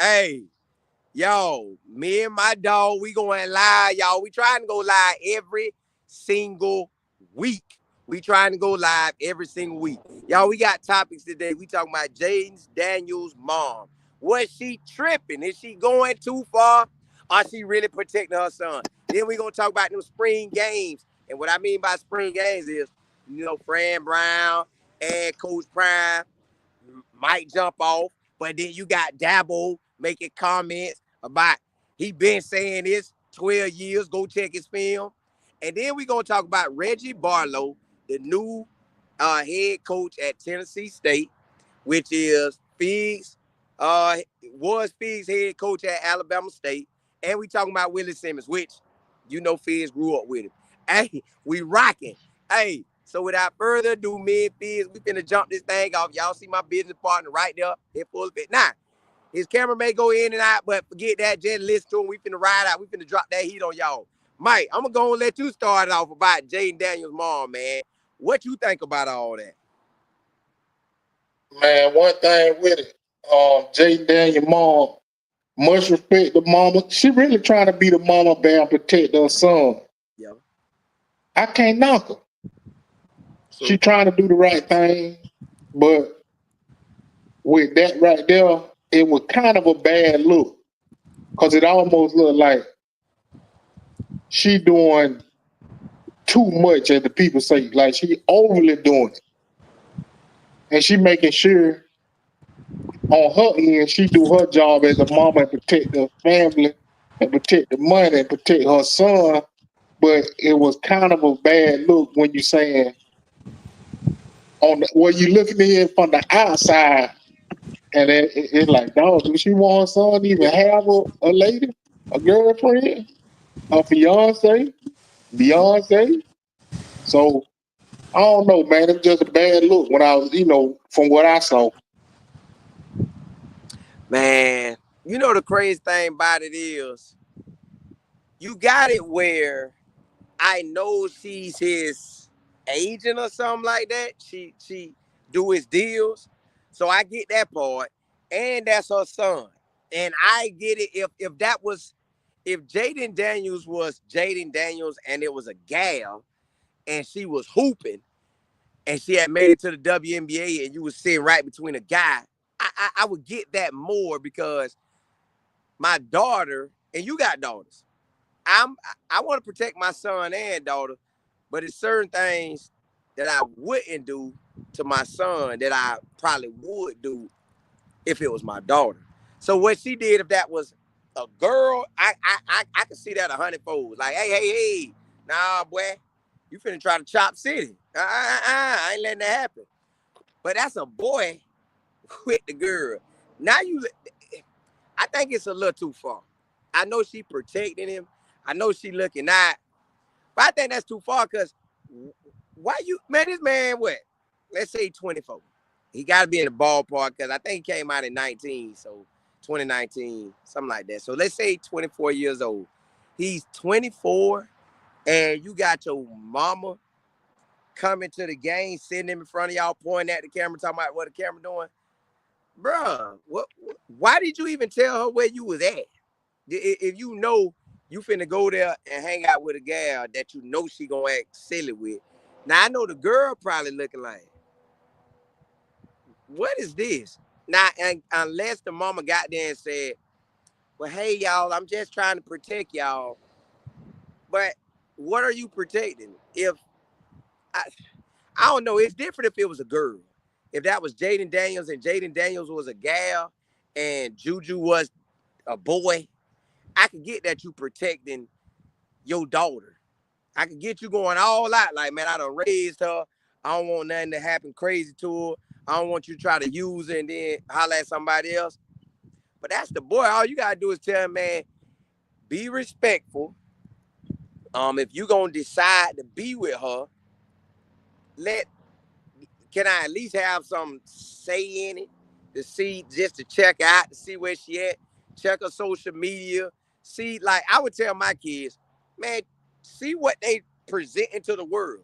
Hey, yo, me and my dog, we going live, y'all. We trying to go live every single week. We trying to go live every single week. Y'all, we got topics today. We talking about Jaden Daniels' mom. Was she tripping? Is she going too far? Or she really protecting her son? Then we going to talk about them spring games. And what I mean by spring games is, Fran Brown and Coach Prime might jump off, but then you got Dabo making comments about he been saying this 12 years. Go check his film. And then we're going to talk about Reggie Barlow, the new head coach at Tennessee State, which is Figs, was Figs head coach at Alabama State. And we talking about Willie Simmons, which Figs grew up with him. Hey, we rocking. Hey, so without further ado, me and Fizz, we finna jump this thing off. Y'all see my business partner right there in full effect. Now, his camera may go in and out, but forget that. Just listen to him. We finna ride out. We finna drop that heat on y'all. Mike, I'm gonna go and let you start it off about Jaden Daniels' mom, man. What you think about all that? Man, one thing with it, Jaden Daniels' mom, much respect to mama. She really trying to be the mama bear and protect her son. Yeah. I can't knock her. So, She trying to do the right thing, but with that right there, it was kind of a bad look because it almost looked like she doing too much, as the people say. Like she overly doing it, and she making sure on her end she do her job as a mama and protect the family and protect the money and protect her son. But it was kind of a bad look when you saying when you looking at it from the outside. And it's like, dog, do she want her son to even have a lady, a girlfriend, a fiance, Beyonce? So I don't know, man. It's just a bad look when I was, from what I saw. man, the crazy thing about it is you got it where I know she's his agent or something like that. She do his deals. So I get that part. And that's her son. And I get it if Jaden Daniels was Jaden Daniels and it was a gal and she was hooping and she had made it to the WNBA and you was sitting right between a guy, I would get that more because my daughter, and you got daughters. I want to protect my son and daughter, but it's certain things that I wouldn't do to my son that I probably would do if it was my daughter. So what she did, if that was a girl, I could see that 100-fold. Like, hey, nah, boy, you finna try to chop city. I ain't letting that happen. But that's a boy with the girl. Now I think it's a little too far. I know she protecting him. I know she looking out. But I think that's too far because this man, what? Let's say 24. He got to be in the ballpark because I think he came out in 19, so 2019, something like that. So let's say 24 years old. He's 24, and you got your mama coming to the game, sitting in front of y'all, pointing at the camera, talking about what the camera doing. Bruh, why did you even tell her where you was at? If you know you finna go there and hang out with a gal that you know she gonna act silly with. Now I know the girl probably looking like, what is this? Now, unless the mama got there and said, well, hey y'all, I'm just trying to protect y'all. But what are you protecting? If I, I don't know, it's different if it was a girl. If that was Jaden Daniels and Jaden Daniels was a gal and Juju was a boy, I could get that you protecting your daughter. I could get you going all out. Like, man, I done raised her. I don't want nothing to happen crazy to her. I don't want you to try to use her and then holler at somebody else. But that's the boy. All you gotta do is tell him, man, be respectful. If you gonna decide to be with her, let can I at least have some say in it to see, just to check out, to see where she at, check her social media, see, like I would tell my kids, man, see what they presenting to the world.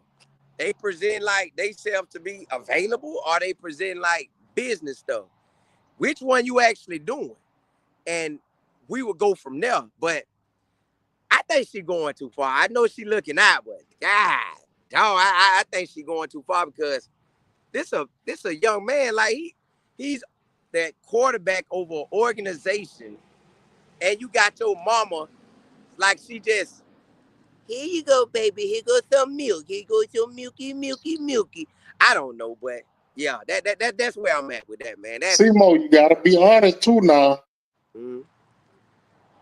They present like they self to be available, or they present like business stuff. Which one you actually doing? and we would go from there. But I think she going too far. I know she looking out, but God, dog, I think she going too far because this a young man, like he's that quarterback over an organization, and you got your mama like she just, here you go, baby, here goes some milk, here goes your milky. I don't know, but yeah, that's where I'm at with that, man. That's Simo, you gotta be honest too now. mm,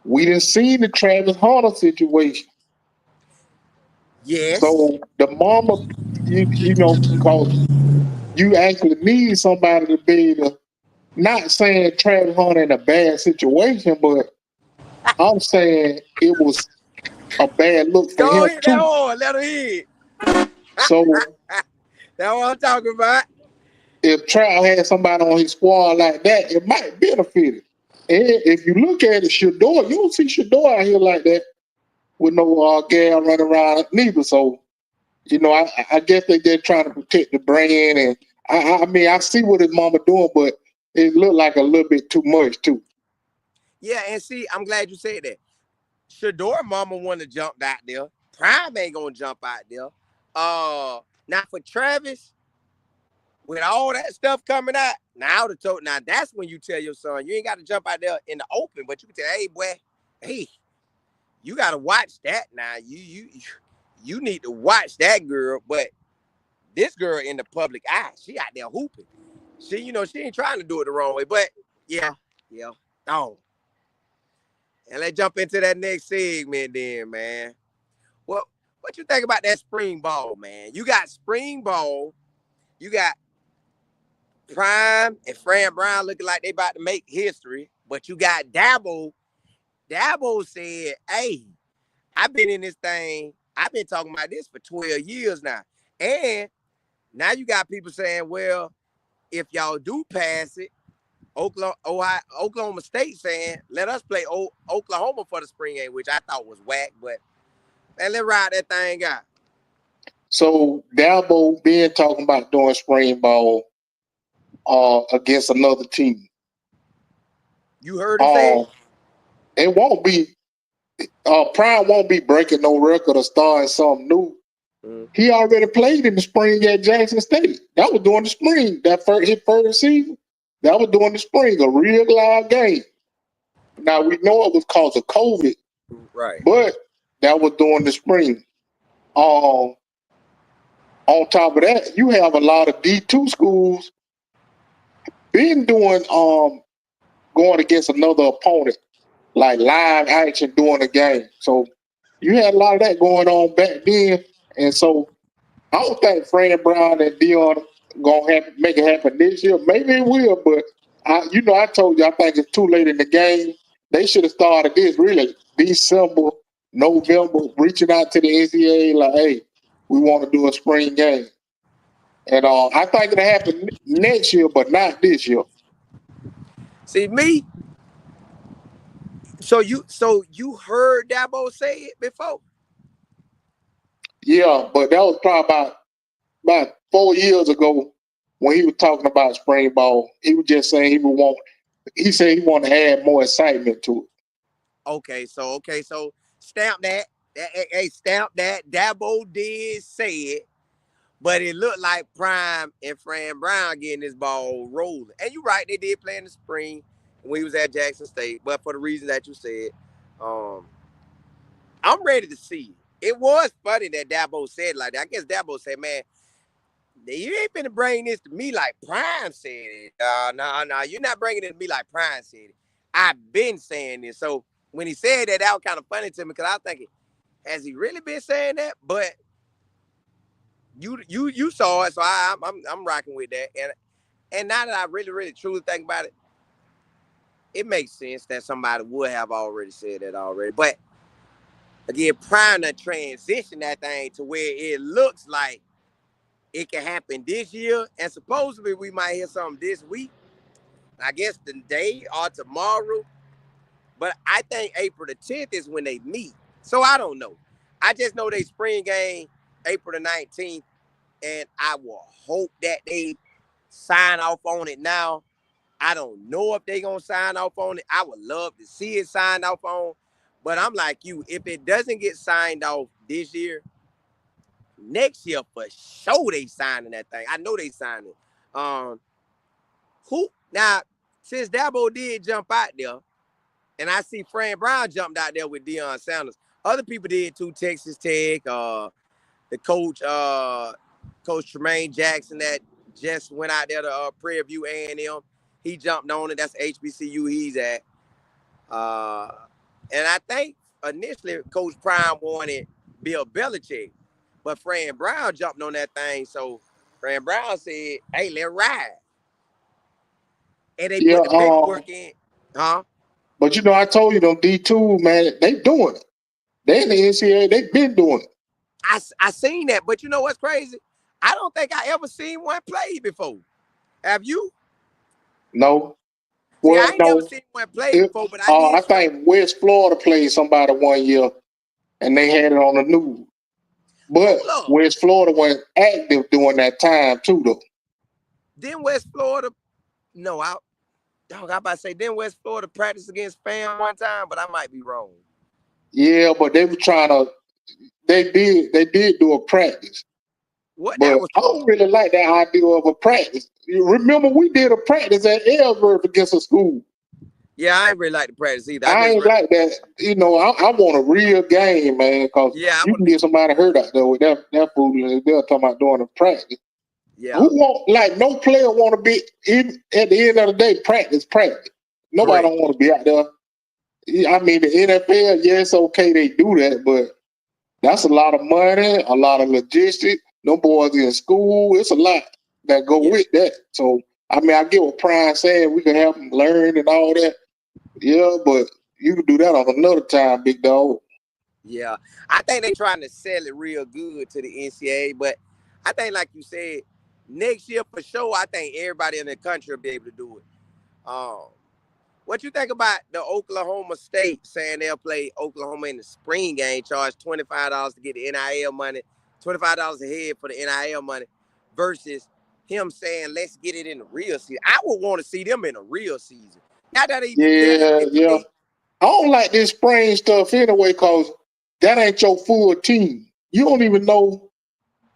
We didn't see the Travis Hunter situation. yes. So the mama, you know, cause you actually need somebody to be the, not saying Travis Hunter in a bad situation, but I'm saying it was a bad look for Go him hit that too. horn, let her hit. So That's what I'm talking about. if Trav had somebody on his squad like that, it might benefit it. And if you look at it, Shador, you don't see Shador out here like that with no gal running around neither. So, you know, I guess they just trying to protect the brand. And I mean, I see what his mama doing, but it looked like a little bit too much too. Yeah, and see, I'm glad you said that. Shador mama want to jump out there. Prime ain't gonna jump out there. Now for Travis, with all that stuff coming out, now that's when you tell your son you ain't got to jump out there in the open, but you can tell, hey boy, hey, you got to watch that now. You need to watch that girl, but this girl in the public eye, she out there hooping. She ain't trying to do it the wrong way, but yeah, oh. And let's jump into that next segment then, man. Well, what you think about that spring ball, man? You got spring ball, you got Prime and Fran Brown looking like they about to make history, but you got Dabo. Dabo said, hey, I've been in this thing, I've been talking about this for 12 years now. And now you got people saying, well, if y'all do pass it, Oklahoma State saying, let us play Oklahoma for the spring game, which I thought was whack, but man, let's ride that thing out. So Dabo been talking about doing spring ball against another team. You heard him say it? Uh, it won't be Prime won't be breaking no record or starting something new. Mm. He already played in the spring at Jackson State. That was during the spring. His first season. That was during the spring, a real live game. Now we know it was because of COVID, Right. but that was during the spring. Um, on top of that, you have a lot of D2 schools been doing going against another opponent, like live action during the game. So you had a lot of that going on back then. And so I don't think Fran Brown and Dion gonna make it happen this year. Maybe it will, but I told you I think it's too late in the game. They should have started this really December, November, reaching out to the NCAA like, hey, we want to do a spring game. And I think it'll happen next year, but not this year. See me. So you heard Dabo say it before? Yeah, but that was probably about 4 years ago when he was talking about spring ball. He was just saying he said he wanted to add more excitement to it. Okay, so stamp that. Hey, stamp that. Dabo did say it, but it looked like Prime and Fran Brown getting this ball rolling. And you're right, they did play in the spring when he was at Jackson State. But for the reason that you said, um, I'm ready to see it. It was funny that Dabo said like that. I guess Dabo said, man, you ain't finna bring this to me like Prime said it. No, you're not bringing it to me like Prime said it. I've been saying this. So when he said that, that was kind of funny to me because I was thinking, has he really been saying that? But you saw it, so I'm rocking with that. And now that I really truly think about it, it makes sense that somebody would have already said that already. But again, Prime to transition that thing to where it looks like it can happen this year, and supposedly we might hear something this week. I guess today or tomorrow. But I think April the 10th is when they meet. So I don't know. I just know they spring game April the 19th, and I will hope that they sign off on it now. I don't know if they gonna sign off on it. I would love to see it signed off on, but I'm like you. If it doesn't get signed off this year, next year for sure they signing that thing. I know they signing it. Who now? Since Dabo did jump out there, and I see Fran Brown jumped out there with Deion Sanders. Other people did too. Texas Tech, the Coach Tremaine Jackson that just went out there to Prairie View A&M. He jumped on it. That's HBCU he's at. And I think initially Coach Prime wanted Bill Belichick, but Fran Brown jumped on that thing. So Fran Brown said, "Hey, let's ride." And they put the paperwork in, huh? But I told you them D2, man, they doing it. They in the NCAA, they been doing it. I seen that, but you know what's crazy? I don't think I ever seen one play before. Have you? No. See, Well, I ain't never no. seen one play before, but I did. I think West Florida played somebody one year, and they had it on the news. But West Florida went active during that time too, though. Then West Florida, no, I about to say, then West Florida practiced against FAM one time, but I might be wrong. Yeah, but they were trying to. They did do a practice. What but that was? I don't really like that idea of a practice. You remember we did a practice at Ellsworth against a school. Yeah, I ain't really like the practice either. I ain't like that. I want a real game, man, because you can get somebody hurt out there with that foolishness. They're talking about doing a practice. Yeah. Who no player want to be, even at the end of the day, practice. Nobody don't want to be out there. I mean, the NFL, yeah, it's okay they do that, but that's a lot of money, a lot of logistics. No boys in school. It's a lot that go with that. So, I mean, I get what Prime saying. We can help them learn and all that. Yeah, but you can do that on another time, big dog. Yeah. I think they trying to sell it real good to the NCAA, but I think, like you said, next year for sure, I think everybody in the country will be able to do it. What you think about the Oklahoma State saying they'll play Oklahoma in the spring game, charge $25 to get the NIL money, $25 a head for the NIL money, versus him saying, let's get it in the real season? I would want to see them in a real season. Not that yeah. I don't like this spring stuff anyway, because that ain't your full team. You don't even know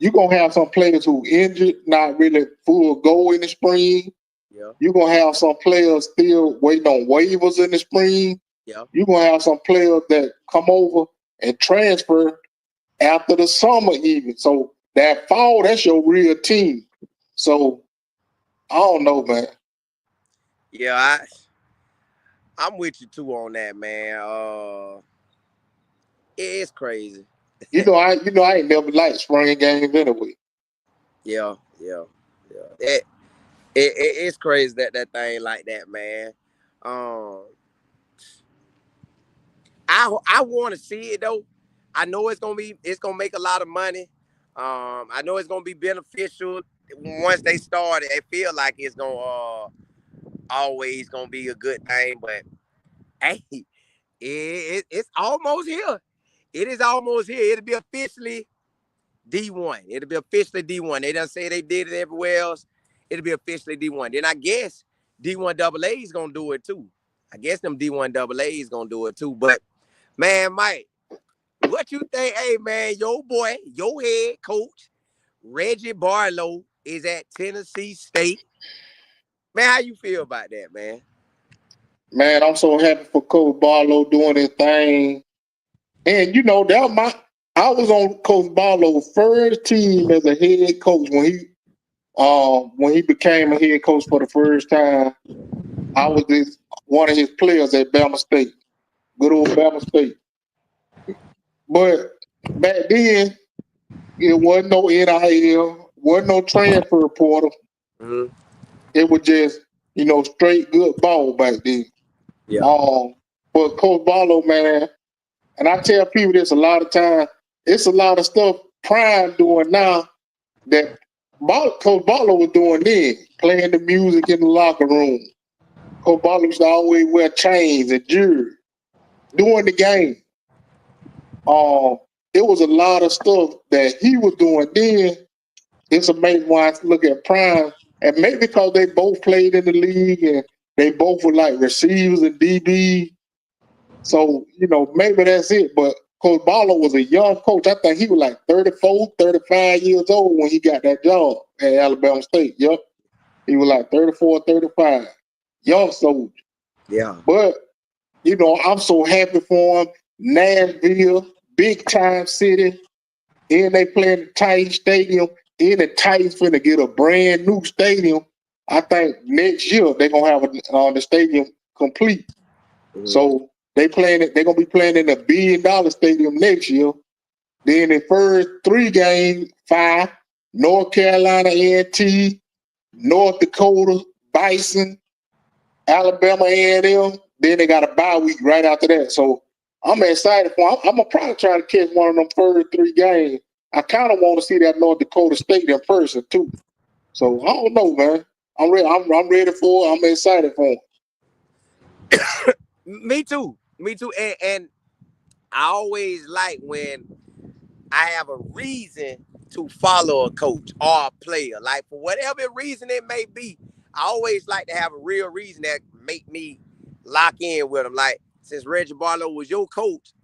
you're going to have some players who injured, not really full go in the spring. Yeah. You're going to have some players still waiting on waivers in the spring. Yeah. You're going to have some players that come over and transfer after the summer even. So that fall, that's your real team. So I don't know, man. Yeah, I'm with you too on that, man. It's crazy. I ain't never liked spring games anyway. Yeah. It's crazy that thing like that, man. I want to see it though. I know it's gonna make a lot of money. I know it's gonna be beneficial once they start it. It feel like it's gonna always gonna be a good thing, but hey, it's almost here. It is almost here. It'll be officially D1. It'll be officially D1. They done say they did it everywhere else. It'll be officially D1. Then I guess D1 AA is gonna do it too. I guess them D1 AA is gonna do it too. But man, Mike, what you think? Hey man, your boy, your head coach, Reggie Barlow, is at Tennessee State. Man, how you feel about that, man? Man, I'm so happy for Coach Barlow doing his thing. And I was on Coach Barlow's first team as a head coach when he became a head coach for the first time. I was one of his players at Bama State. Good old Bama State. But back then, it wasn't no NIL, wasn't no transfer portal. Mm-hmm. It was just, straight good ball back then. Yeah. But Coach Barlow, man, and I tell people this a lot of times, it's a lot of stuff Prime doing now that Coach Barlow was doing then, playing the music in the locker room. Coach Barlow used to always wear chains and jewelry during the game. It was a lot of stuff that he was doing then. It's amazing when I look at Prime, and maybe because they both played in the league and They both were like receivers and DB. So, maybe that's it. But Coach Barlow was a young coach. I think he was like 34, 35 years old when he got that job at Alabama State. Yep. He was like 34, 35. Young soldier. Yeah. But, I'm so happy for him. Nashville, big time city. And they playing the Titans Stadium. And the Titans finna get a brand new stadium. I think next year they're gonna have the stadium complete. Mm-hmm. So they're gonna be playing in a $1 billion stadium next year. Then the first 3 games, 5, North Carolina A&T, North Dakota, Bison, Alabama A&M. Then they got a bye week right after that. So I'm excited for them. I'm gonna probably try to catch one of them first 3 games. I kind of want to see that North Dakota State in person too. So I don't know, man. I'm ready. I'm ready for it. I'm excited for it. Me too. And I always like when I have a reason to follow a coach or a player. Like for whatever reason it may be, I always like to have a real reason that make me lock in with him. Like since Reggie Barlow was your coach,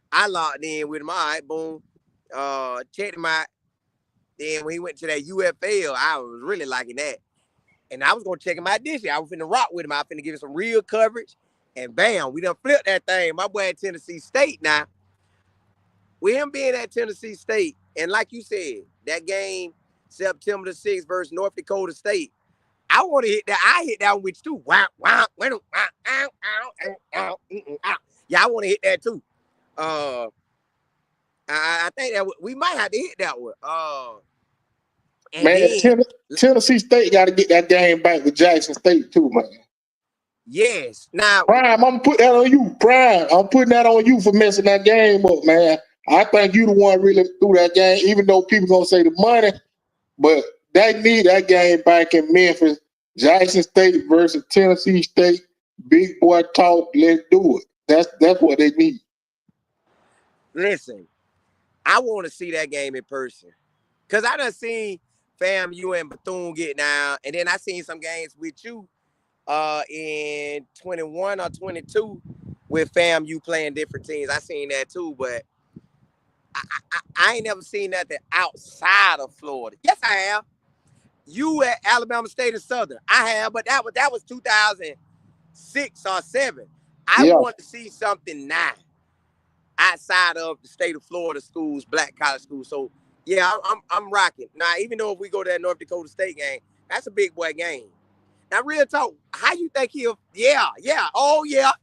I locked in with him. All right, boom. Checked him out. Then when he went to that UFL, I was really liking that. And I was going to check him out this year. I was finna rock with him. I was finna give him some real coverage. And bam, we done flipped that thing. My boy at Tennessee State now. With him being at Tennessee State, and like you said, that game, September the 6th versus North Dakota State, I want to hit that. I hit that one with you too. Yeah, I want to hit that too. I think that we might have to hit that one. And man, Tennessee State got to get that game back with Jackson State too, man. Yes. Now, Prime, I'm gonna put that on you. Prime, I'm putting that on you for messing that game up, man. I think you the one really threw that game, even though people gonna say the money, but they need that game back in Memphis. Jackson State versus Tennessee State. Big boy talk. Let's do it. That's what they need. Listen, I want to see that game in person because I done seen FAMU and Bethune get down, and then I seen some games with you in 21 or 22 with FAMU playing different teams. I seen that too, but I ain't never seen nothing outside of Florida. Yes, I have. You at Alabama State and Southern. I have, but that was 2006 or 7. I want to see something now outside of the state of Florida schools, black college schools. So yeah, I'm rocking. Now, even though if we go to that North Dakota State game, that's a big boy game. Now, real talk, how you think he'll? Yeah. Oh yeah.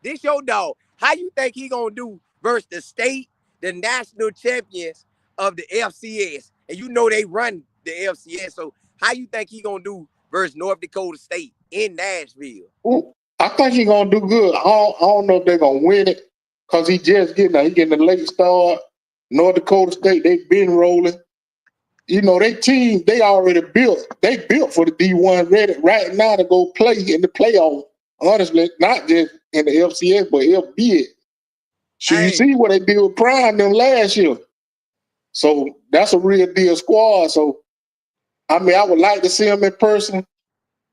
This your dog. How you think he gonna do versus the state, the national champions of the FCS? And you know they run the FCS. So how you think he gonna do versus North Dakota State in Nashville? Ooh, I think he gonna do good. I don't know if they're gonna win it because he getting a late start. North Dakota State, they've been rolling. They team, they already built. They built for the D1 ready right now to go play in the playoff. Honestly, not just in the FCS, but FBS. So you see what they did with Prime them last year. So that's a real deal squad. So, I mean, I would like to see them in person,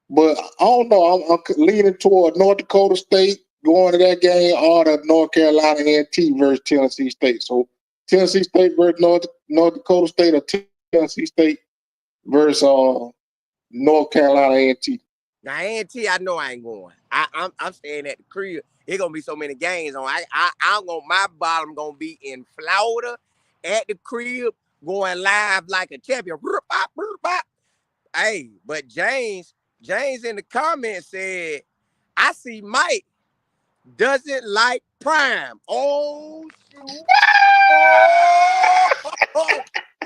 but I don't know. I'm leaning toward North Dakota State going to that game or the North Carolina A&T versus Tennessee State. So Tennessee State versus North Dakota State or Tennessee State versus North Carolina A&T. Now A&T, I know I ain't going. I'm staying at the crib. It's gonna be so many games on. I'm gonna my bottom gonna be in Florida at the crib, going live like a champion. Hey, but James in the comments said, I see Mike doesn't like Prime. Oh shoot.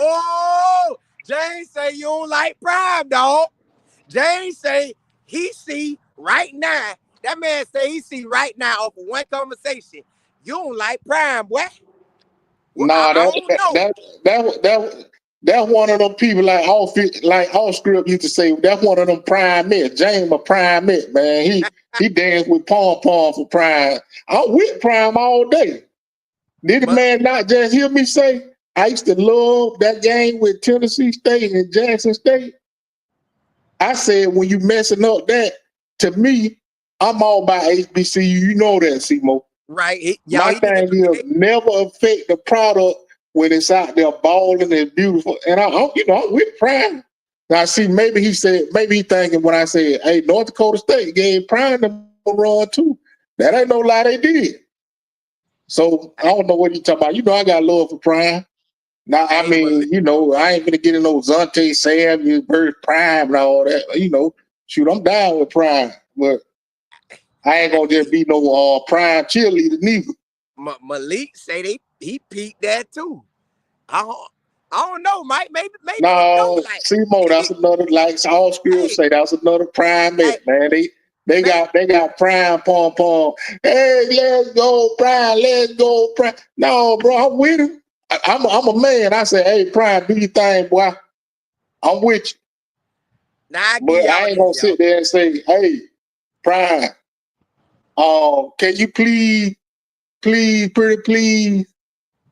Oh, James say you don't like Prime, dog. James say he see right now. That man say he see right now off of one conversation. You don't like Prime, boy. Nah, that's one of them people like off script used to say. That's one of them Prime men. James a Prime man, man. He danced with Pom for Prime. I'm with Prime all day. Did the man not just hear me say? I used to love that game with Tennessee State and Jackson State. I said, when you messing up that, to me, I'm all about HBCU. You know that, Simo. Right? My He did thing is never affect the product when it's out there balling and beautiful. And I'm with Prime. Now, see, maybe he thinking when I said, hey, North Dakota State gave Prime the run too. That ain't no lie, they did. So I don't know what he talking about. I got love for Prime. Now, I mean, I ain't gonna get in no Zonte Samuels, Bird Prime and all that. Shoot, I'm down with Prime, but I ain't gonna just be no Prime cheerleader neither. Malik say he peaked that too. I don't know, Mike. Maybe they No, don't like. Simo, that's another, like all schools say, that's another Prime man. They got Prime pom pom. Hey, let's go Prime, let's go Prime. No, bro, I'm with him. I'm a man. I say, hey, Prime, do your thing, boy. I'm with you. Now I give But y'all I ain't this, gonna sit there and say, hey, Prime, can you please, pretty please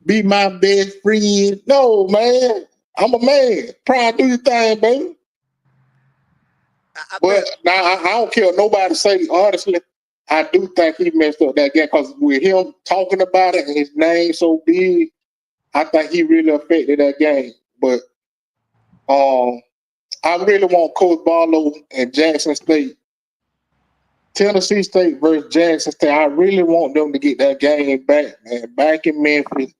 be my best friend? No, man. I'm a man. Prime, do your thing, baby. But now I don't care what nobody say. Honestly, I do think he messed up that game because with him talking about it and his name so big, I think he really affected that game. But I really want Coach Barlow and Jackson State, Tennessee State versus Jackson State. I really want them to get that game back, man. Back in Memphis,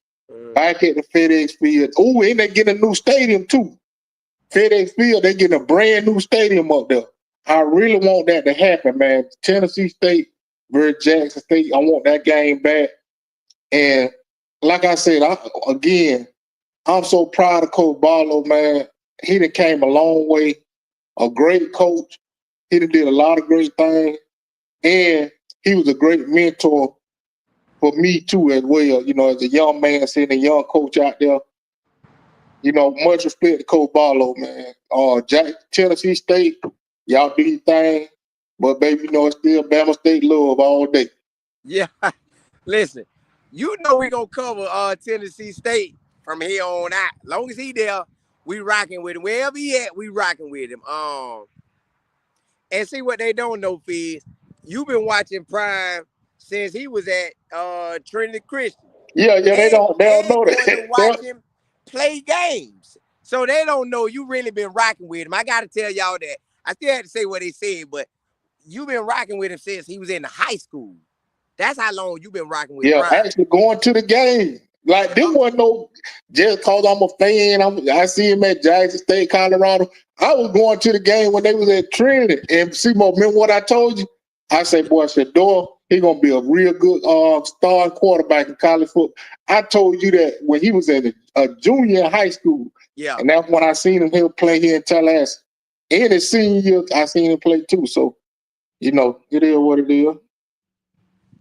back at the FedEx Field. Oh, and they get a new stadium too. FedEx Field, they getting a brand new stadium up there. I really want that to happen, man. Tennessee State versus Jackson State. I want that game back. And like I said, I'm so proud of Coach Barlow, man. He done came a long way. A great coach. He done did a lot of great things. And he was a great mentor for me too as well. As a young man, seeing a young coach out there. Much respect to Coach Barlow, man. Tennessee State, y'all do your thing. But baby, it's still Bama State love all day. Yeah. Listen, we gonna cover Tennessee State from here on out. Long as he there, we rocking with him. Wherever he at, we rocking with him. And see what they don't know, Fizz. You've been watching Prime since he was at Trinity Christian. Yeah, they don't know Going to watch that. him play games. So they don't know you really been rocking with him. I gotta tell y'all that. I still had to say what they said, but you've been rocking with him since he was in high school. That's how long you've been rocking with Prime. Actually going to the game. Like, there wasn't no, just because I'm a fan, I see him at Jackson State, Colorado. I was going to the game when they was at Trinity. And Seymour, remember what I told you? I said, boy, Shador, he's going to be a real good starting quarterback in college football. I told you that when he was at a junior in high school. Yeah. And that's when I seen him play here in Tallahassee. In his senior year, I seen him play too. So, it is what it is.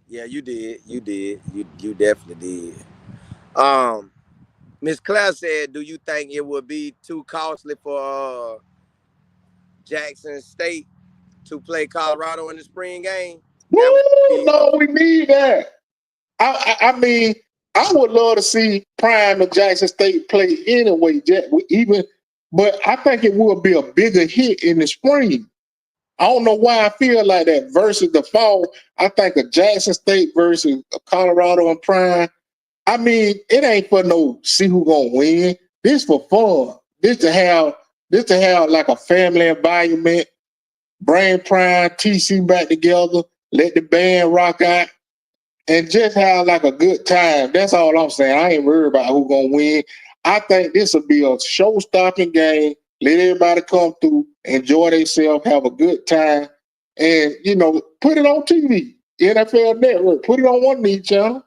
Yeah, you did. You did. You definitely did. Miss Claire said, "Do you think it would be too costly for Jackson State to play Colorado in the spring game?" No, we need that. I mean, I would love to see Prime and Jackson State play anyway, but I think it would be a bigger hit in the spring. I don't know why I feel like that versus the fall. I think a Jackson State versus Colorado and Prime. I mean, it ain't for no see who gonna win. This for fun. This to have like a family environment. Bring Prime, TC back together. Let the band rock out. And just have like a good time. That's all I'm saying. I ain't worried about who's gonna win. I think this will be a show-stopping game. Let everybody come through, enjoy themselves, have a good time, and put it on TV, NFL Network. Put it on one of these channels.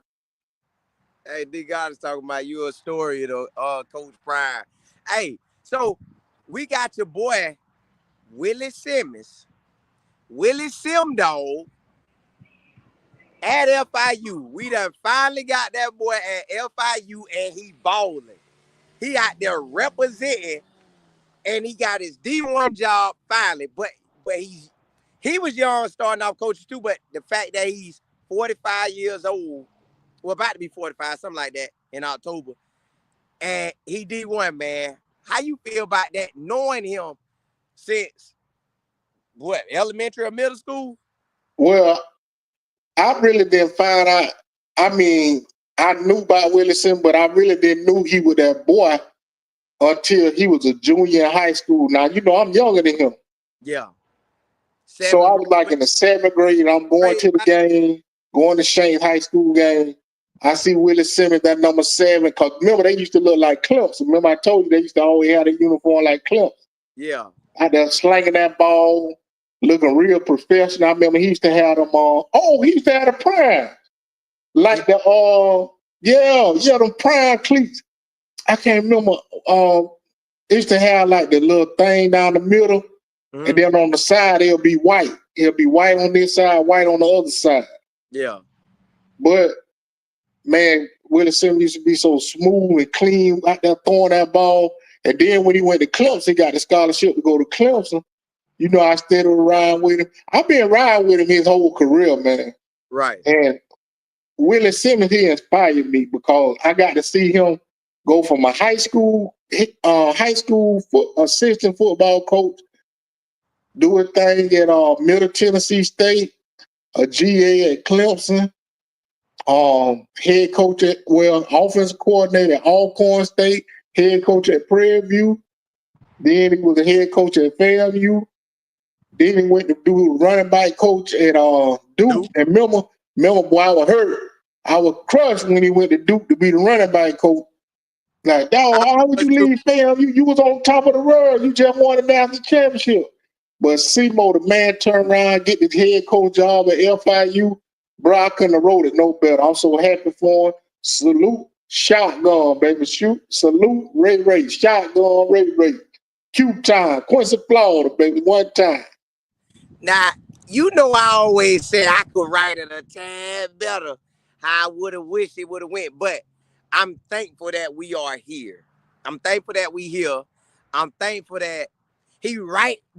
Hey, D God is talking about you a story of Coach Prime. Hey, so we got your boy Willie Simmons, Willie Simdog at FIU. We done finally got that boy at FIU and he balling. He out there representing and he got his D1 job finally. But he was young starting off coaches too, but the fact that he's 45 years old, well, about to be 45, something like that in October, and he D1, man. How you feel about that, knowing him since, what, elementary or middle school? Well, I really didn't find out. I mean, I knew about Willie Simmons, but I really didn't know he was that boy until he was a junior in high school. Now, I'm younger than him. Yeah. So I Seventh was like in the 7th grade, and I'm going grade. to the game, going to Shanks High School game. I see Willie Simmons, that number 7, because remember, they used to look like Clemson. Remember, I told you they used to always have a uniform like Clemson. Yeah. Out there slanging that ball, looking real professional. I remember he used to have them he used to have the prime. Like them prime cleats. I can't remember. It used to have like the little thing down the middle, and then on the side it'll be white. It'll be white on this side, white on the other side. Yeah. But man, Willie Simmons used to be so smooth and clean out there throwing that ball. And then when he went to Clemson, he got the scholarship to go to Clemson. I stayed around with him. I've been riding with him his whole career, man. Right. And Willie Simmons, he inspired me because I got to see him go from a high school assistant football coach, do a thing at Middle Tennessee State, a GA at Clemson, head coach offensive coordinator at Alcorn State, head coach at Prairie View. Then he was a head coach at FAMU. Then he went to do running back coach at Duke. And remember, boy, I was hurt. I was crushed when he went to Duke to be the running back coach. Like, dog, how would you leave FAMU? You was on top of the world. You just won a national championship. But Seymour, the man, turned around, get the head coach job at FIU. Bro, I couldn't have wrote it no better. I'm so happy for him. Salute, shotgun, baby. Shoot, salute, Ray. Shotgun, Ray. Q time, Quincy, Florida, baby, one time. Now, I always said I could write it a tad better. How I would have wished it would have went. But I'm thankful that we are here. I'm thankful that we here. I'm thankful that he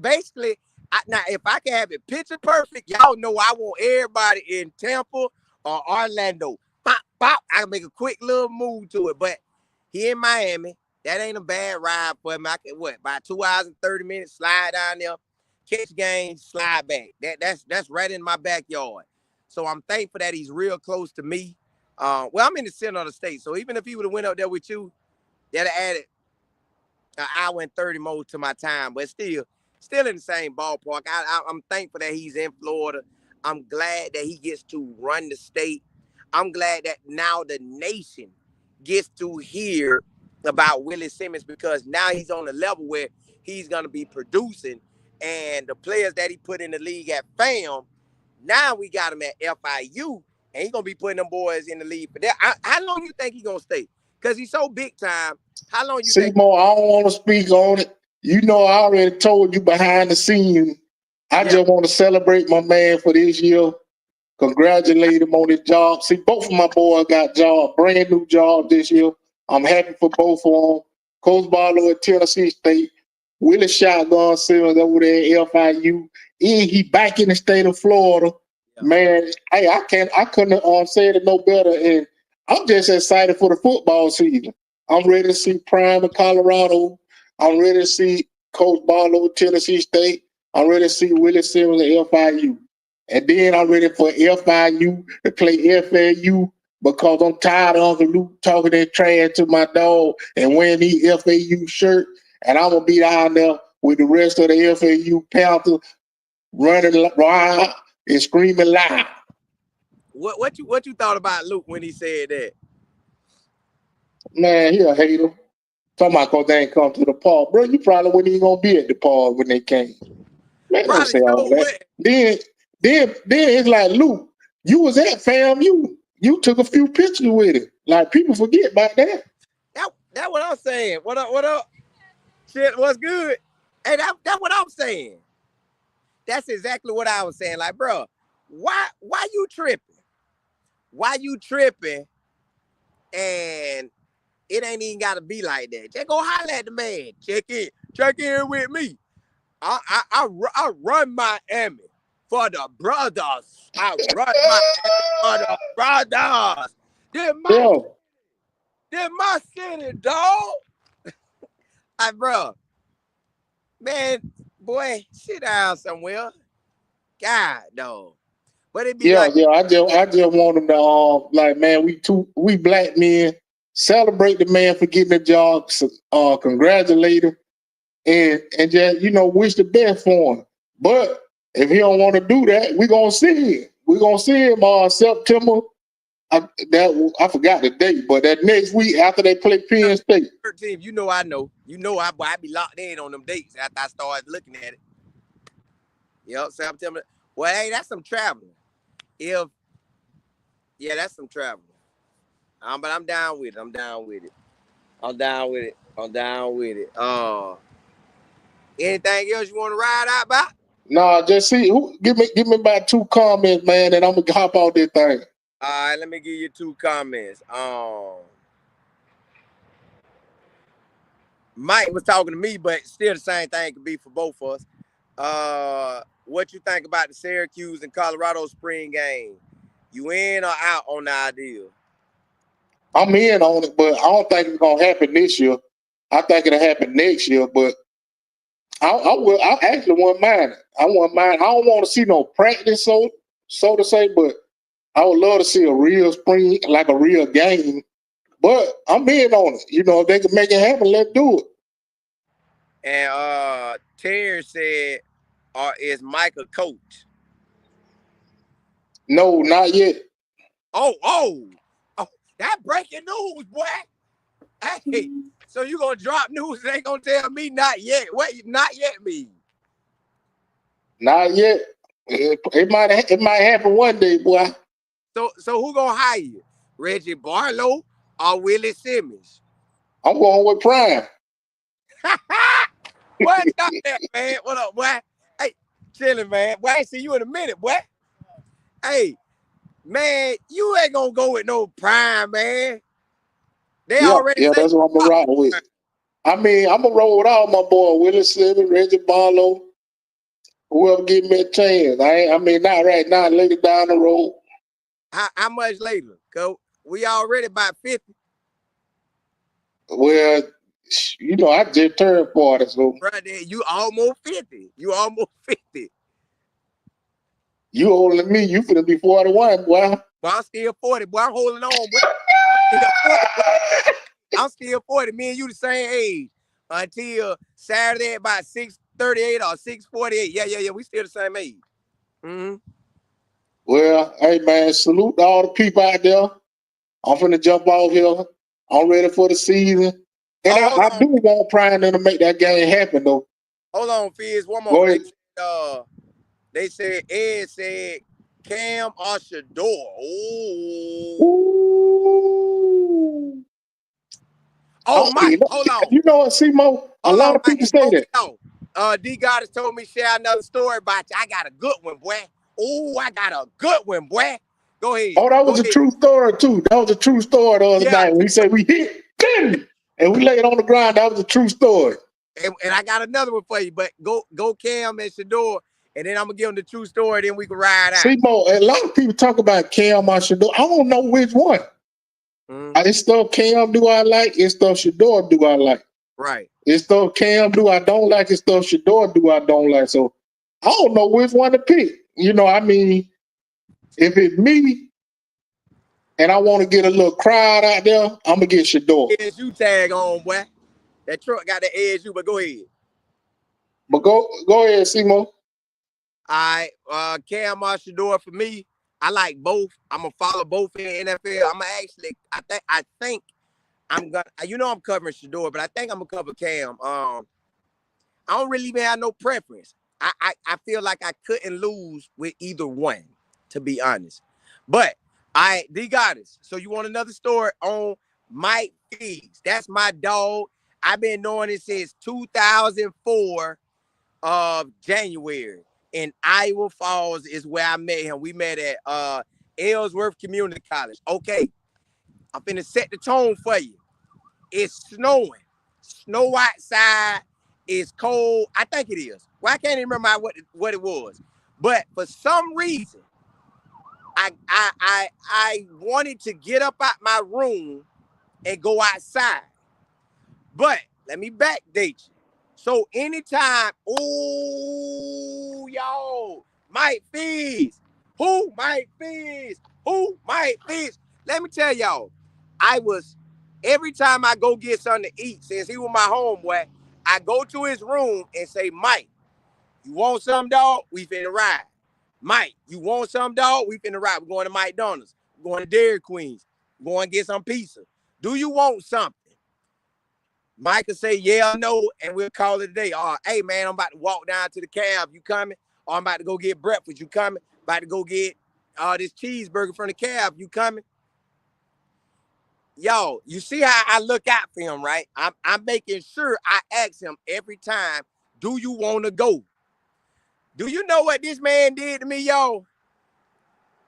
basically. Now, if I can have it picture perfect, y'all know I want everybody in Tampa or Orlando. Pop, pop. I can make a quick little move to it. But he in Miami. That ain't a bad ride for him. I can, about 2 hours and 30 minutes, slide down there, catch game, slide back. That's right in my backyard. So I'm thankful that he's real close to me. Well, I'm in the center of the state. So even if he would have went up there with you, that'd have added an hour and 30 more to my time. But still in the same ballpark. I'm thankful that he's in Florida. I'm glad that he gets to run the state. I'm glad that now the nation gets to hear about Willie Simmons because now he's on a level where he's going to be producing. And the players that he put in the league at FAM, now we got him at FIU, and he's going to be putting them boys in the league for that. How long you think he's going to stay? Because he's so big time. How long you think? Seymour, I don't want to speak on it. I already told you behind the scenes. I just want to celebrate my man for this year. Congratulate him on his job. See, both of my boys got jobs, brand new jobs this year. I'm happy for both of them. Coach Barlow at Tennessee State, Willie Shotgun Simmons over there at FIU. And he back in the state of Florida. Yeah. Man, hey, I couldn't have said it no better. And I'm just excited for the football season. I'm ready to see Prime in Colorado. I'm ready to see Coach Barlow at Tennessee State. I'm ready to see Willie Simmons at FIU. And then I'm ready for FIU to play FAU because I'm tired of Uncle Luke talking that trash to my dog and wearing these FAU shirt. And I'm going to be down there with the rest of the FAU Panthers running wild and screaming loud. What you thought about Luke when he said that? Man, he a hater. Talking about because they ain't come to the park. Bro, you probably wasn't even going to be at the park when they came. Man, don't say all that. Then it's like, Luke, you was at FAMU. You took a few pictures with it. Like, people forget about that. That's what I'm saying. What up? Shit, what's good? Hey, that's what I'm saying. That's exactly what I was saying. Like, bro, why you tripping? Why you tripping? And it ain't even got to be like that. Just go holler at the man. Check in with me. I run Miami for the brothers. I run Miami for the brothers. They're my city, dog. Like, bro, man, boy, sit down somewhere. God, dog. But it'd be Yeah, like, yeah. I just want them to like, man, we black men celebrate the man for getting the job, congratulate him, and just wish the best for him. But if he don't want to do that, we gonna see him. We gonna see him September. I forgot the date, but that next week after they play Penn State. 13th, I know. I be locked in on them dates after I started looking at it. Yep, September. Well, hey, that's some traveling. That's some traveling. But I'm down with it. I'm down with it. Anything else you want to ride out about? Nah, just see who give me about 2 comments, man, and I'm gonna hop out this thing. All right, let me give you 2 comments. Mike was talking to me, but still the same thing could be for both of us. What you think about the Syracuse and Colorado spring game? You in or out on the idea? I'm in on it, but I don't think it's gonna happen this year. I think it'll happen next year, but I actually wouldn't mind it. I wouldn't mind. I don't want to see no practice, so to say, but I would love to see a real spring, like a real game. But I'm in on it. If they can make it happen, let's do it. And Terry said, is Mike a coach? No, not yet. Oh, that breaking news, boy. Hey, so you gonna drop news and ain't gonna tell me not yet? What not yet mean? Not yet. It might happen one day, boy. So who gonna hire you? Reggie Barlow or Willie Simmons? I'm going with Prime. What up there, man? What up, boy? Hey, chilling, man. Boy, I ain't see you in a minute, boy. Hey, man, you ain't gonna go with no Prime, man. They already yeah, say that's what I'm gonna roll with. I mean, I'm gonna roll with all my boy Willie Simmons, Reggie Barlow, whoever give me a chance. I mean, not right now, later down the road. How much later? Cause we already about 50. Well, I just turned 40, so. Brother, you almost 50. You almost 50. You older than me, you finna be 41, boy. But I'm still 40, boy. I'm holding on, boy. I'm still 40. Me and you the same age. Until Saturday at about 6:38 or 6:48. Yeah. We still the same age. Mm-hmm. Well, hey, man, salute to all the people out there. I'm finna jump off here. I'm ready for the season. And I do want Prime to make that game happen, though. Hold on, Fizz. One more. They said Ed said Cam or Shador. Ooh. Oh, Mike, hold on. You know what, Simo? A lot of people say that. D Goddess told me share another story about you. I got a good one, boy. Oh, I got a good one, boy. Go ahead. Oh, that was a true story, too. That was a true story the other night. When we said we hit, and we laid on the ground. That was a true story. And I got another one for you, but go Cam and Shador, and then I'm going to give them the true story, then we can ride out. Simo, a lot of people talk about Cam or Shador. I don't know which one. It's stuff Cam do I like. It's stuff Shador do I like. Right. It's stuff Cam do I don't like. It's stuff Shador do I don't like. So I don't know which one to pick. I mean, if it's me and I want to get a little crowd out there, I'm gonna get Shador. ASU tag on, boy. That truck got the ASU, but go ahead. But go ahead, Simo. All right, Cam or Shador for me. I like both. I'm gonna follow both in the NFL. I think I'm gonna. I'm covering Shador, but I think I'm gonna cover Cam. I don't really even have no preference. I feel like I couldn't lose with either one, to be honest. But D Goddess. So you want another story on Mike Figs? That's my dog. I've been knowing it since 2004 of January. In Iowa Falls is where I met him. We met at Ellsworth Community College. Okay, I'm finna set the tone for you. It's snowing. Snow outside. It's cold. I think it is. Well, I can't even remember what it was. But for some reason, I wanted to get up out my room and go outside. But let me backdate you. So anytime, y'all, Mike Fees, Who might fish? Who might fish? Let me tell y'all, every time I go get something to eat, since he was my homeboy, I go to his room and say, Mike, you want some, dog? We finna ride. Mike, you want some, dog? We finna ride. We're going to McDonald's. We're going to Dairy Queen's. We're going to get some pizza. Do you want something? Mike will say, yeah or no, and we'll call it a day. Hey, man, I'm about to walk down to the cab. You coming? Or I'm about to go get breakfast. You coming? About to go get this cheeseburger from the cab. You coming? Yo, you see how I look out for him, right? I'm making sure I ask him every time, do you want to go? Do you know what this man did to me, y'all?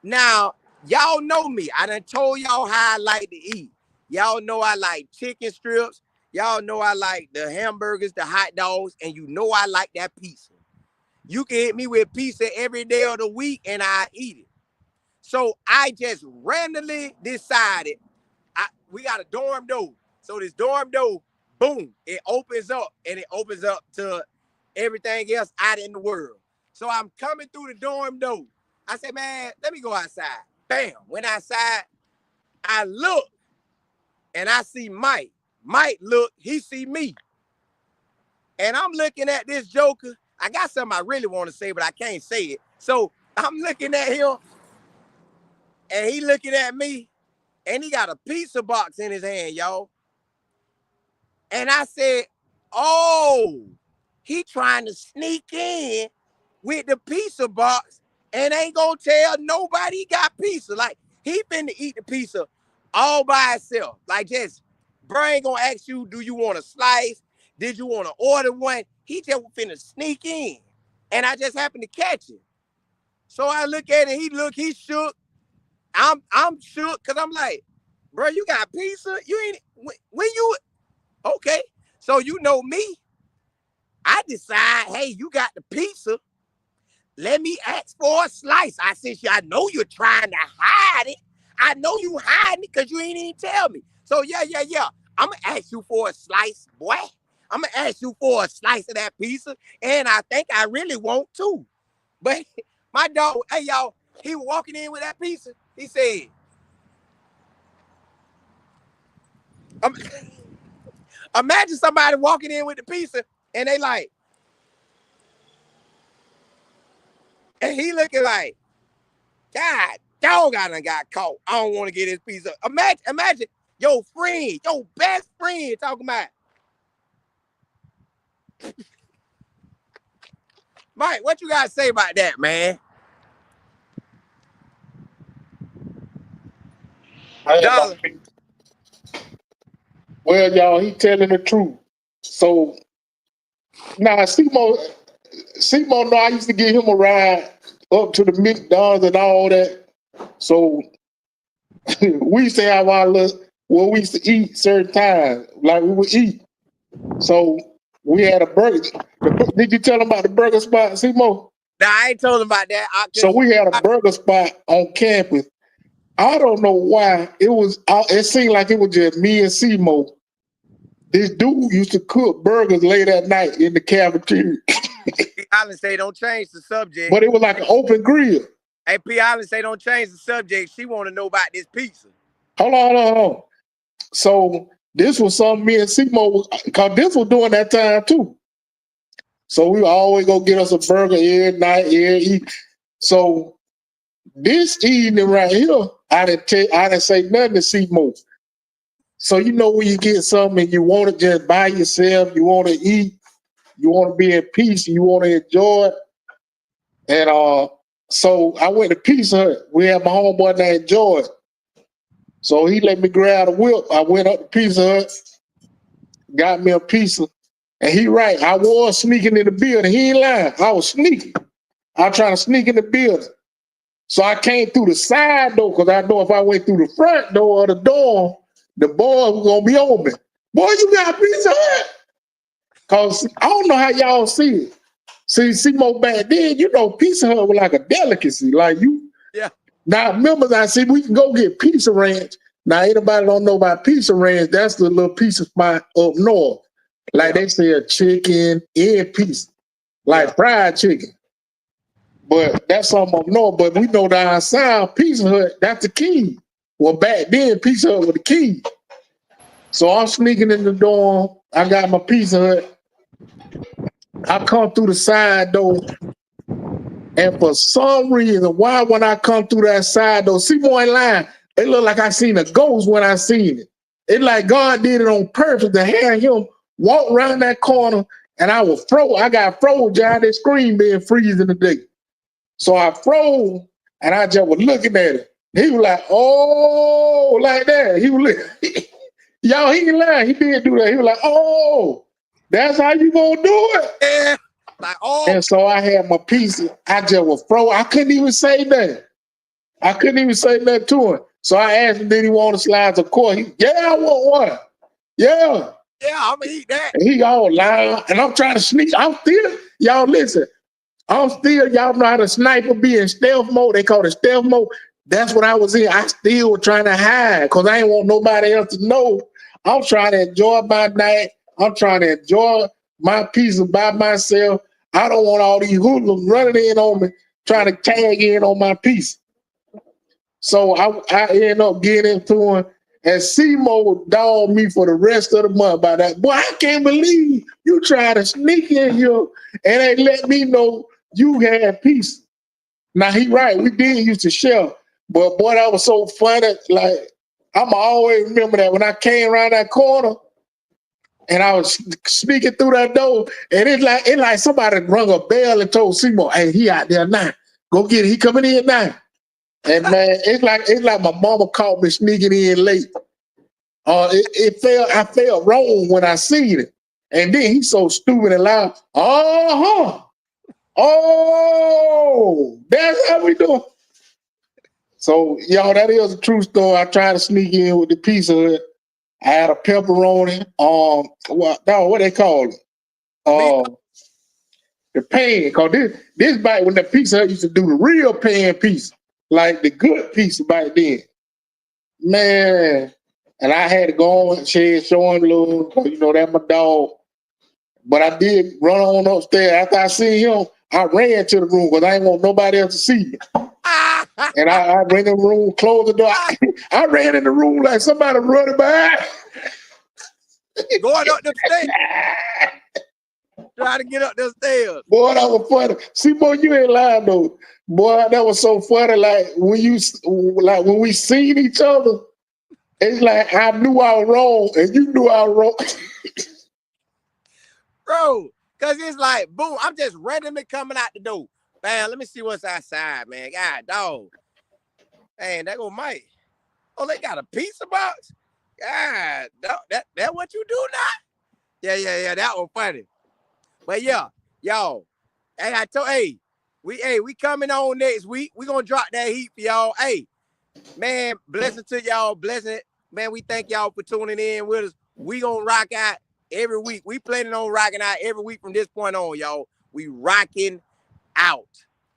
Now, y'all know me. I done told y'all how I like to eat. Y'all know I like chicken strips. Y'all know I like the hamburgers, the hot dogs, and you know I like that pizza. You can hit me with pizza every day of the week, and I eat it. So I just randomly decided, we got a dorm door. So this dorm door, boom, it opens up, and it opens up to everything else out in the world. So I'm coming through the dorm door. I said, man, let me go outside. Bam. Went outside. I look, and I see Mike. Mike look, he see me. And I'm looking at this joker. I got something I really want to say, but I can't say it. So I'm looking at him, and he looking at me, and he got a pizza box in his hand, y'all. And I said, oh, he trying to sneak in with the pizza box and ain't gonna tell nobody he got pizza. Like, he finna eat the pizza all by himself. Like, just, bro ain't gonna ask you, do you want a slice? Did you want to order one? He just finna sneak in. And I just happened to catch him. So I look at it, he shook. I'm shook because I'm like, bro, you got pizza? You ain't, when you, okay. So you know me. I decide, hey, you got the pizza. Let me ask for a slice. I said, I know you're trying to hide it. I know you hiding it because you ain't even tell me. So yeah. I'm going to ask you for a slice, boy. I'm going to ask you for a slice of that pizza. And I think I really want to. But my dog, hey, y'all, he was walking in with that pizza. He said, imagine somebody walking in with the pizza and they like, and he looking like, God, dog, I done got caught. I don't want to get his pizza. Imagine your friend, your best friend talking about, Mike, what you got to say about that, man? Dollar. Well, y'all, he telling the truth. So now Simo know I used to give him a ride up to the McDonald's and all that. So we used to have our little, well, we used to eat certain times, like we would eat. So we had a burger. Did you tell him about the burger spot, Simo? Nah, I ain't told him about that. So we had a burger spot on campus. I don't know why it seemed like it was just me and Simo. This dude used to cook burgers late at night in the cafeteria. P. Allen say don't change the subject. But it was like an open grill. Hey, P. Allen say don't change the subject. She want to know about this pizza. Hold on. So this was something me and Simo, because this was during that time too. So we always go get us a burger every night, every eat. So this evening right here, I didn't say nothing to Simo. So you know when you get something and you want to just by yourself, you want to eat, you want to be in peace, you want to enjoy it. And so I went to Pizza Hut. We had my homeboy named George. So he let me grab a whip. I went up to Pizza Hut, got me a pizza. And he right, I was sneaking in the building. He ain't lying. I was sneaking. I was trying to sneak in the building. So I came through the side door because I know if I went through the front door of the dorm, the boys were going to be open. Boy, you got Pizza Hut? Because I don't know how y'all see it. See more back then, you know, Pizza Hut was like a delicacy. Like you. Yeah. Now, remember, I said we can go get Pizza Ranch. Now, anybody don't know about Pizza Ranch, that's the little pizza spot up north. Like they sell chicken and pizza, like fried chicken. But that's something up north. But we know down south, Pizza Hut, that's the king. Well, back then, Pizza Hut was the king. So I'm sneaking in the dorm. I got my Pizza Hut. I come through the side door. And for some reason, why when I come through that side door, Seymour ain't lying. It looked like I seen a ghost when I seen it. It like God did it on purpose to have him walk around that corner, and I was froze. I got froze, John. That screen being freezing today. So I froze, and I just was looking at it. He was like, "Oh," like that. He was like, y'all, he ain't lying. He did do that. He was like, "Oh, that's how you gonna do it." Yeah. Like, oh. And so I had my piece. I just was froze. I couldn't even say that. I couldn't even say that to him. So I asked him, did he want to slide to court? Yeah, I want one. Yeah. Yeah, I'm gonna eat that. And he all loud. And I'm trying to sneak. I'm still, y'all listen. I'm still, y'all know how the sniper be in stealth mode. They call it stealth mode. That's what I was in. I still was trying to hide because I ain't want nobody else to know. I'm trying to enjoy my night. I'm trying to enjoy my pizza by myself. I don't want all these hoodlums running in on me, trying to tag in on my piece. So I end up getting into him, and Seymour dogged me for the rest of the month by that. Boy, I can't believe you trying to sneak in here and they let me know you had peace. Now he right, we did used to share, but boy, that was so funny. Like I'm always remember that when I came around that corner and I was sneaking through that door, and it's like somebody rung a bell and told Seymour, "Hey, he out there now. Go get it. He coming in now." And man, it's like my mama caught me sneaking in late. I felt wrong when I seen it. And then he's so stupid and loud. Oh, that's how we do. So, y'all, that is a true story. I tried to sneak in with the Pizza Hut. I had a pepperoni. What they call it? The pan. Cause this bite when the Pizza Hut used to do the real pan pizza, like the good pizza back then. Man, and I had to go on and show him love. That's my dog. But I did run on upstairs. After I seen him, I ran to the room because I didn't want nobody else to see me. And I ran in the room, closed the door. I ran in the room like somebody running by. Going up the stairs. Trying to get up the stairs. Boy, that was funny. See, boy, you ain't lying though. Boy, that was so funny. Like when we seen each other, it's like I knew I was wrong and you knew I was wrong. Bro, because it's like, boom, I'm just randomly coming out the door. Man, let me see what's outside, man. God, dog. Man, that go Mike. Oh, they got a pizza box? God, dog, that what you do now? Yeah, that was funny. But yeah, y'all, we coming on next week. We gonna drop that heat for y'all. Hey, man, blessing to y'all, blessing. Man, we thank y'all for tuning in with us. We gonna rock out every week. We planning on rocking out every week from this point on, y'all. We rocking out.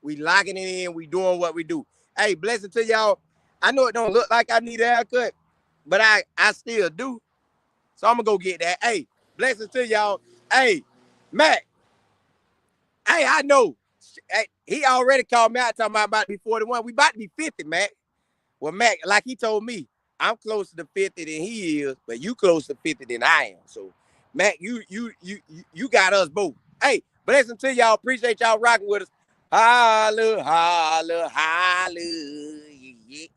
We locking it in. We doing what we do. Hey, blessing to y'all. I know it don't look like I need a haircut, but I still do. So I'm gonna go get that. Hey, blessings to y'all. Hey, Matt. Hey, I know. Hey, he already called me out talking about to be 41. We about to be 50, Matt. Well, Matt, like he told me, I'm closer to 50 than he is, but you closer to 50 than I am. So, Matt, you got us both. Hey, blessings to y'all. Appreciate y'all rocking with us. Holla, holla, holla. Yeah.